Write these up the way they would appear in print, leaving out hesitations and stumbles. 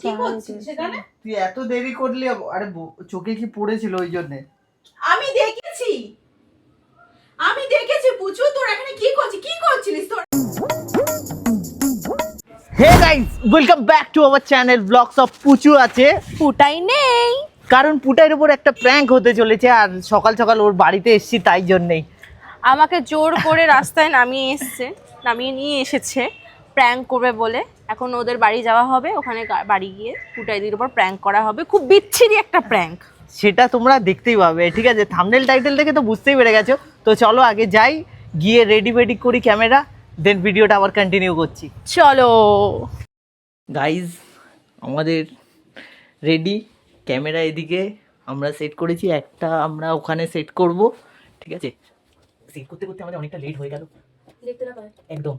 কি করছিস সেখানে? তুই এত দেরি করলি? আরে চোখে কি পড়েছিল ওই জন্য? আমি দেখেছি পুচু, তোর এখানে কি করছিলিস তোর? Hey guys, welcome back to our channel vlogs of Puchu. আছে পুটাই নেই, কারণ পুটাইয়ের উপর একটা প্র্যাঙ্ক হতে চলেছে, আর সকাল সকাল ওর বাড়িতে এসেছি তাই জন্যই। আমাকে জোর করে রাস্তায় নামিয়ে নিয়ে এসেছে প্র্যাঙ্ক করবে বলে। এখন ওদের বাড়ি যাওয়া হবে, ওখানে বাড়ি গিয়ে পুটাইদির উপর প্র্যাঙ্ক করা হবে। খুব বিচ্ছিরি একটা প্র্যাঙ্ক, সেটা তোমরা দেখতেই পাবে, ঠিক আছে? থাম্বনেল টাইটেল দেখে তো বুঝতেই পেরে গেছো। তো চলো আগে যাই, গিয়ে রেডি করি ক্যামেরা, দেন ভিডিওটা আবার কন্টিনিউ করছি। চলো গাইজ, আমাদের রেডি, ক্যামেরা এদিকে আমরা সেট করেছি, একটা আমরা ওখানে সেট করব, ঠিক আছে? সেট করতে করতে আমাদের অনেকটা লেট হয়ে গেল, দেখতে না পারে একদম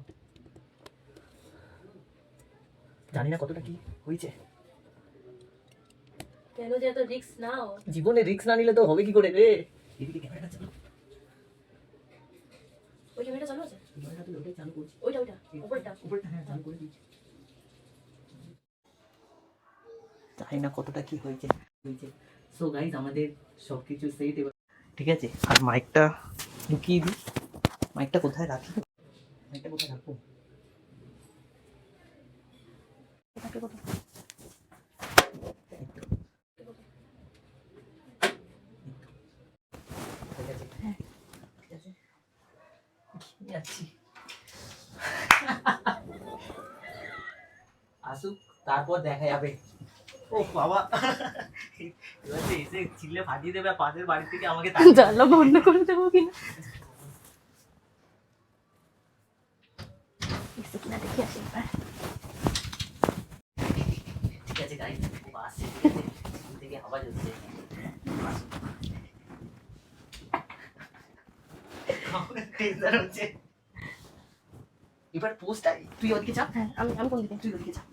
জানি না কতটা কি হয়েছে। কেন যে এত রিস্ক নাও? জীবনে রিস্ক না নিলে তো হবে কি করে রে? এদিকে ক্যামেরাটা চালু, ওই ক্যামেরাটা চালু আছে? ক্যামেরাটা তো ওটাই চালু করছি। ওইটা উপরটা হ্যাঁ চালু করে দিয়েছি। জানি না কতটা কি হয়েছে। সো গাইজ, আমাদের সব কিছু সেট এবার, ঠিক আছে? আর মাইকটা ঢুকিয়ে দিই। মাইকটা কোথায় রাখি? মাইকটা কোথায় রাখবো? আসুক, তারপর দেখা যাবে। ও বাবা, এবার তো এসে চিল্লে ফাটিয়ে দেবে পাশের বাড়ি থেকে আমাকে। জানলা বন্ধ করে দেবো কিনা কিনা দেখি আসি এবার। ঠিক আছে গাইস, ও আসছে, ঠিক আছে? স্কুল থেকে আওয়াজ হচ্ছে। টেনশন হচ্ছে। এবার পোস্টটা তুই ওদিকে যা। হ্যাঁ, আমি কোন দিকে? তুই ওদিকে যা।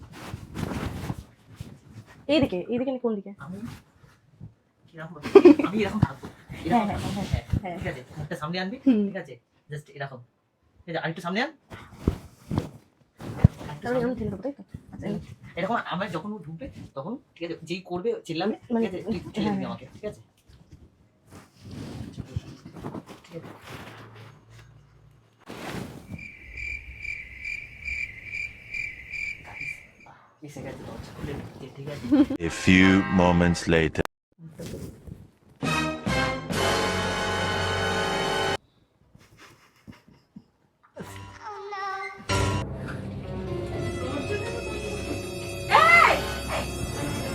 এইদিকে কোন দিকে? আমি কিরকম? আমি এরকম থাকবো, হ্যাঁ, এরকম থাকবো। হ্যাঁ, হ্যাঁ, ঠিক আছে? একটা সামনে আনবি, ঠিক আছে? জাস্ট এরকম, ঠিক আছে? আরেকটু সামনে আন। তাহলে আমি ঠেলে দেবো, তাই তো? আচ্ছা, এরকম আমার যখন ও ঢুকবে তখন, ঠিক আছে? যেই করবে চিল্লাবে, ঠিক আছে? তুই ঠেলে দিবি আমাকে, ঠিক আছে? ঠিক আছে? এসে গেছে, দরজা খুলে ঢুকছে, ঠিক আছে? A few moments later.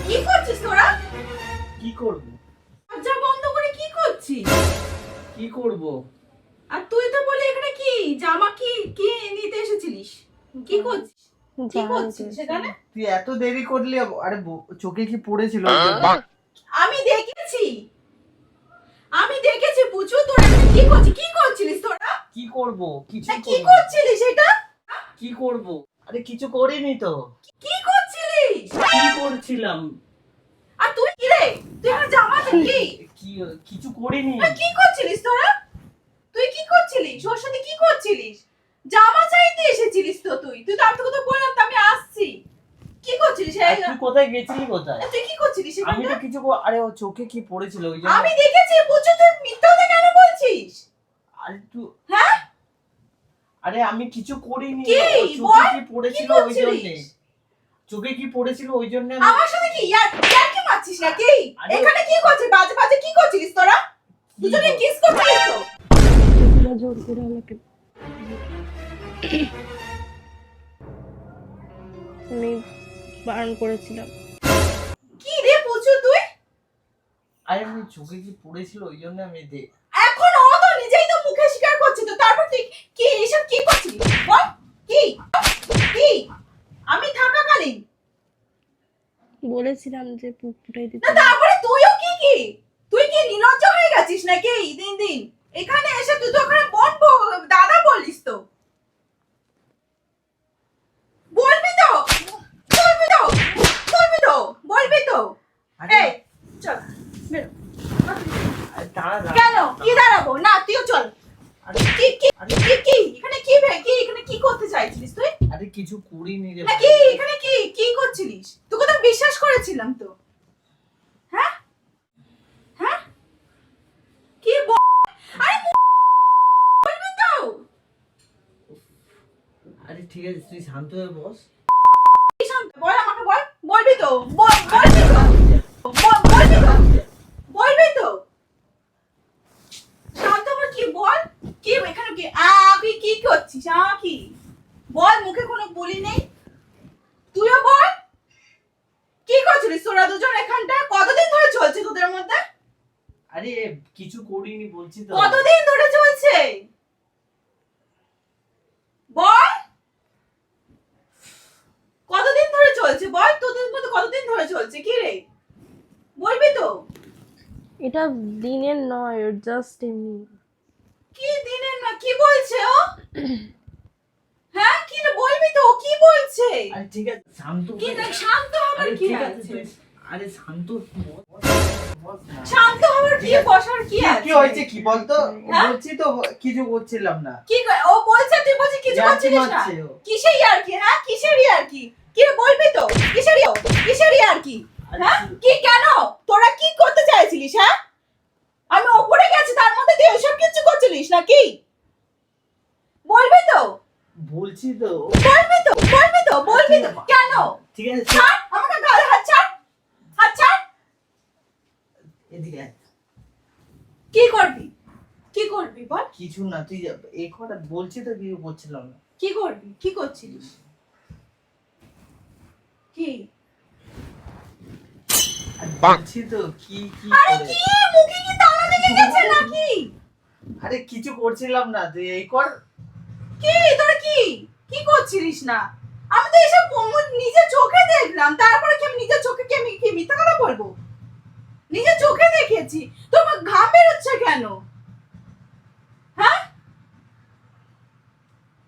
কি করছিস তোরা? কি করব? দরজা বন্ধ করে কি করছিস? কি করব? আর তুই তো বলি এখানে কি জামা কি নিতে এসেছিলিস? কি করছিস সেখানে? তুই এত দেরি করলি? আরে চোখে কি পড়েছিল? আমি দেখেছি পুচু, তোর এখানে কি করছিলিস তোরা? কি করব? কিছু কি করছিলিস এটা? কি করব? আরে কিছু করিনি তো। কি করছিলিস? কি করছিলাম? আর তুই কি রে? তুই আমার জামা কি? কিছু করিনি। কি করছিলিস তোরা? তুই কি করছিলিস? ওর সাথে কি করছিলিস? জামা চাইতে এসেছিলিস তো তুই তো আমি তোকে তো বললাম তো আমি আসছি। কি করছিলিস? তুই কোথায় গেছিলি? কোথায়? তুই কি করছিলিস? আমি তো কিছু আরে ও চোখে কি পড়েছিল ওই জন্য। আমি দেখেছি পুচু, তুই মিথ্যা কথা কেন বলছিস? আরে তুই, হ্যাঁ? আরে আমি কিছু করিনি। কি? চোখে কি পড়েছিল কি ওই জন্য। করছিলিস? চোখে কি পড়েছিল ওই জন্য। আমার সাথে কি ইয়ার কি মারছিস নাকি? আরে- এখানে কি করছিস? বাজে কি করছিস তোরা? দুজনে কিস করছিস তো? জোর করে আমাকে আমি বারণ করেছিলাম। কি রে পুচু তুই? আরে আমি চোখে কি পড়েছিল ওই জন্য আমি এখন ও তো নিজেই তো মুখে স্বীকার করছে, তো তারপর তুই কি এসব কি করছিস? বল কি? আমি থাকাকালীন বলেছিলাম যে পুটাই দিতে। না, তারপরে তুইও তুই কি নির্লজ্জ হয়ে গেছিস নাকি দিন এখানে এসে তুই তো ওখানে দাদা বলিস তো? বলবি তো? এই চল বেরো। কেন? কি দাঁড়াবো না? তুইও চল। এখানে কি করতে চাইছিলিস তুই? আরে কিছু করিনি রে। না কি এখানে কি করছিলিস? তোকে তো ঠিক আছে তুই শান্ত হয়ে বস। কি শান্ত? বল আমাকে, বল, বলবি তো, বলবি তো, বলবি তো, বলবি তো। শান্ত হবার কি বল? কি এখানে কি তুই কি করছিস? কি বল, মুখে কোনো বলি নেই। তুইও বল, কি করছিলিস তোরা দুজন এখানটা? কতদিন ধরে চলছে তোদের মধ্যে? আরে কিছু করিনি বলছি তো। কতদিন ধরে চলছে বল, কতদিন ধরে চলছে বল, তোদের মধ্যে কতদিন ধরে চলছে? কি রে, বলবি তো? এটা দিনের নয়, জাস্ট এমনি। কি দিনের না, কি বলছে ও? হ্যাঁ কি রে, বলবি তো ও কি বলছে? আরে ঠিক আছে শান্ত কি হয়ে- না, শান্ত হবার আরে কি ঠিক আছে আছে? তুই- আরে শান্ত বস না। শান্ত হবার কি, বসার কি আছে? কি হয়েছে কি বলতো? হ্যাঁ? বলছি তো কিছু করছিলাম না। কি ও বলছে, তুই বলছিস কিছু ইয়ার্কি করছিস না? মারছে ও। কিসের ইয়ার্কি? হ্যাঁ কিসের ইয়ার্কি? কি রে, বলবি তো? কিসের ইয়ার্কি? হ্যাঁ কি, কেন তোরা কি করতে চাইছিলিস? হ্যাঁ আমি ওপরে গেছি, তার মধ্যে তুই এসব কিছু করছিলিস নাকি? বলবি তো, বলছি তো বলবি তো, বলবি তো, কেন? ঠিক আছে ছাড় আমাকে, গালে হাত ছাড়, হাত ছাড়। এদিকে আয়। কি করবি, কি করবি বল, কিছু না, তুই এই কথা বলছি তো কিছু করছিলাম না। কি করবি, কি করছিলিস? কি আর বলছি তো কি কি আরে করে। কি, মুখে কি তালা লেগে গেছে নাকি? আরে কিছু করছিলাম না, তুই এই কর। কি তোরা কি কি করছিলিস না? আমি তো এসব নিজের চোখে দেখলাম, তারপরে কি আমি নিজের চোখে কি আমি কি মিথ্যা কথা বলবো? নিজের চোখে দেখেছি। তোমার ঘাম বেরোচ্ছে কেন? হ্যাঁ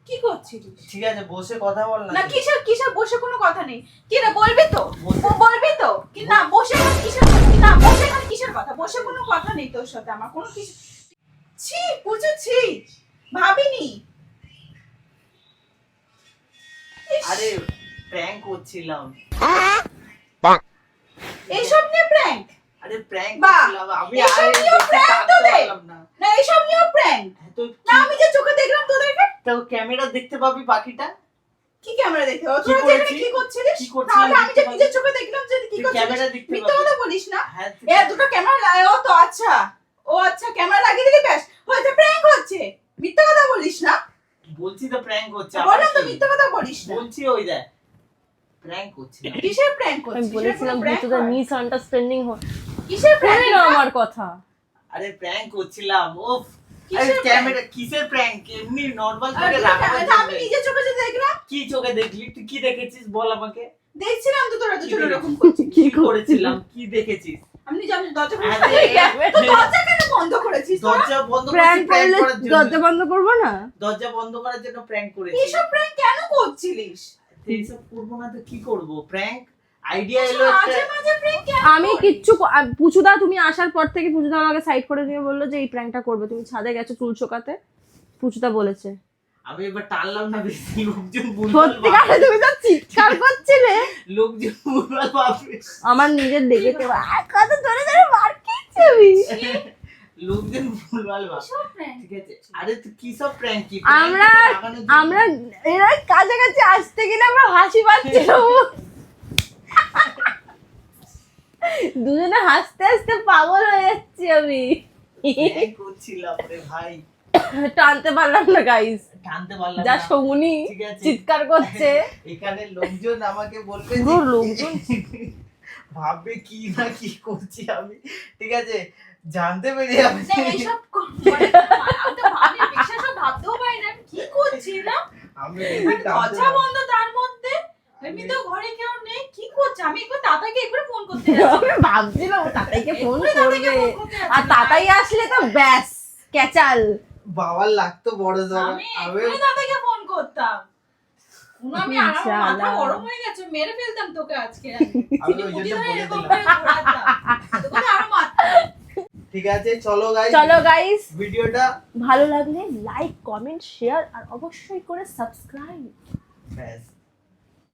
কি করছিলিস? ঠিক আছে বসে কথা বল না। না কিসের কিসের বসে কোনো কথা নেই। কি রে, বলবি তো? বসে- বলবি তো? কি না বসে এখানে কিসের কথা? কি না বসে এখানে কিসের কথা? বসে কোনো কথা নেই তোর সাথে আমার কোনো কিছু। ছি পুচু ছি, ভাবিনি। ইস, আরে প্র্যাঙ্ক করছিলাম। এইসব নিয়ে প্র্যাঙ্ক? আরে প্র্যাঙ্ক বাহ, করছিলাম আমি। এইসব আরে নিয়েও prank থাকতে তোদের? পারলাম না। না এইসব নিয়েও প্র্যাঙ্ক? তো না আমি যে চোখে দেখলাম তোদেরকে, তো ক্যামেরা দেখতে পাবি বাকিটা। কি ক্যামেরা দেখতে পাবো? কি তোরা যে এখানে করেছি? কি করছিলিস? কি করছিলাম তাহলে আমি যে দেখতে নিজের পাবি? চোখে দেখলাম যে কি তুই করছিলিস? ক্যামেরা দেখতে মিথ্যা পাবি। কথা বলিস না। হ্যাঁ এ দুটো ক্যামেরা লাগে, ও তো আচ্ছা, ও আচ্ছা ক্যামেরা লাগিয়ে দিলি ব্যাস, হয়তো প্র্যাঙ্ক হচ্ছে। মিথ্যা কথা বলিস না, বলছি তো প্র্যাঙ্ক হচ্ছে। বললাম তো আবার কি? মিথ্যা কথা বলিস না। বলছি ওই দেখ প্র্যাঙ্ক করছিলাম। কিসের প্র্যাঙ্ক আমি করছিস? বলেছিলাম prank তোদের হয়? মিসআন্ডারস্ট্যান্ডিং হয়। কিসের প্র্যাঙ্ক? শুনে না আমার কথা। আরে প্র্যাঙ্ক করছিলাম। ওফ আরে কিসের ক্যামেরা কিসের প্র্যাঙ্ক? এমনি নরমাল আর করে তুই রাখা ক্যামেরা- আমি নিজের চোখে যে দেখলাম, কি চোখে দেখলি? তুই কি দেখেছিস বল আমাকে। দেখছিলাম তো তোরা কি দুজন এরকম দেখেছিস? করছিস। কি করেছিলাম? কি দেখেছিস? আমি নিজে দরজা বন্ধ আরে, তো দরজা কেন বন্ধ করেছিস তোরা? দরজা বন্ধ প্র্যাঙ্ক করেছি প্র্যাঙ্ক করলে করার জন্য। দরজা বন্ধ করবো না? দরজা বন্ধ করার জন্য প্র্যাঙ্ক করেছি। এইসব প্র্যাঙ্ক কেন করছিলিস? এইসব করবো না তো কি করব? প্র্যাঙ্ক আইডিয়া এলো মাঝে একটা। মাঝে প্র্যাঙ্ক কেন? আমি কিচ্ছু পুচুদা, তুমি আসার পর থেকে পুচুদা আমাকে সাইড করে দিয়ে বললো যে এই প্র্যাঙ্কটা করবে। তুমি ছাদে গেছো চুল শোকাতে, পুচুদা বলেছে। আমি এবার টানলাম না বেশি, লোকজন ভুলভাল সত্যিকারে তুমি তো চিৎকার করছিলে। লোকজন ভুলভাল ভাববে। আমার নিজের দেখেছে কত ধরে ধরে মার খেয়েছি আমি। লোকজন ভুলভাল ভাববে। এইসব prank? ঠিক আছে। আরে তুই কি সব প্র্যাঙ্ক কি? আমরা এরা কাছাকাছি আসতে গেলে আমরা হাসি পাচ্ছিল। দুজনে হাসতে হাসতে পাগল হয়ে যাচ্ছি আমি। প্র্যাঙ্ক করছিলাম রে ভাই। টানতে পারলাম না গাইস, টানতে পারলাম যা না। শগুনি ঠিক আছে। চিৎকার করছে। এখানে লোকজন আমাকে বলবে পুরো যে- লোকজন। ভাববে কি না কি করছি আমি। ঠিক আছে জানতে পেরে যাবে। না, এইসব আমি তো ভাবি, বিশ্বাস ভাবতেও পারি না আমি কি করছিলাম। আমি এখানে দরজা বন্ধ, তার মধ্যে এমনিতেও ঘরে কেউ নেই, কি করছে? আমি একবার তাতাকে একবার ফোন করতে যাচ্ছি। আমি ভাবছিলাম তাতাইকে ফোন এক্ষুনি তাতাইকে করবে, ফোন করতে যাচ্ছি। আর তাতাই আসলে তো ব্যাস ক্যাচাল। বাবার লাগতো বড় ধরা। আমি আমি এক্ষুনি তাতাকে ফোন করতাম। আমি আর আমার মাথা শালা। গরম হয়ে গেছে, মেরে ফেলতাম তোকে আজকে। আমি ওই বুদ্ধি জন্য ধরে বলে এরকম দিলাম। করে ঘোরাতাম। তোকে তো আরো মারতাম। ঠিক আছে চলো গাইস, চলো গাইস, ভিডিওটা ভালো লাগলে লাইক কমেন্ট শেয়ার আর অবশ্যই করে সাবস্ক্রাইব। ব্যাস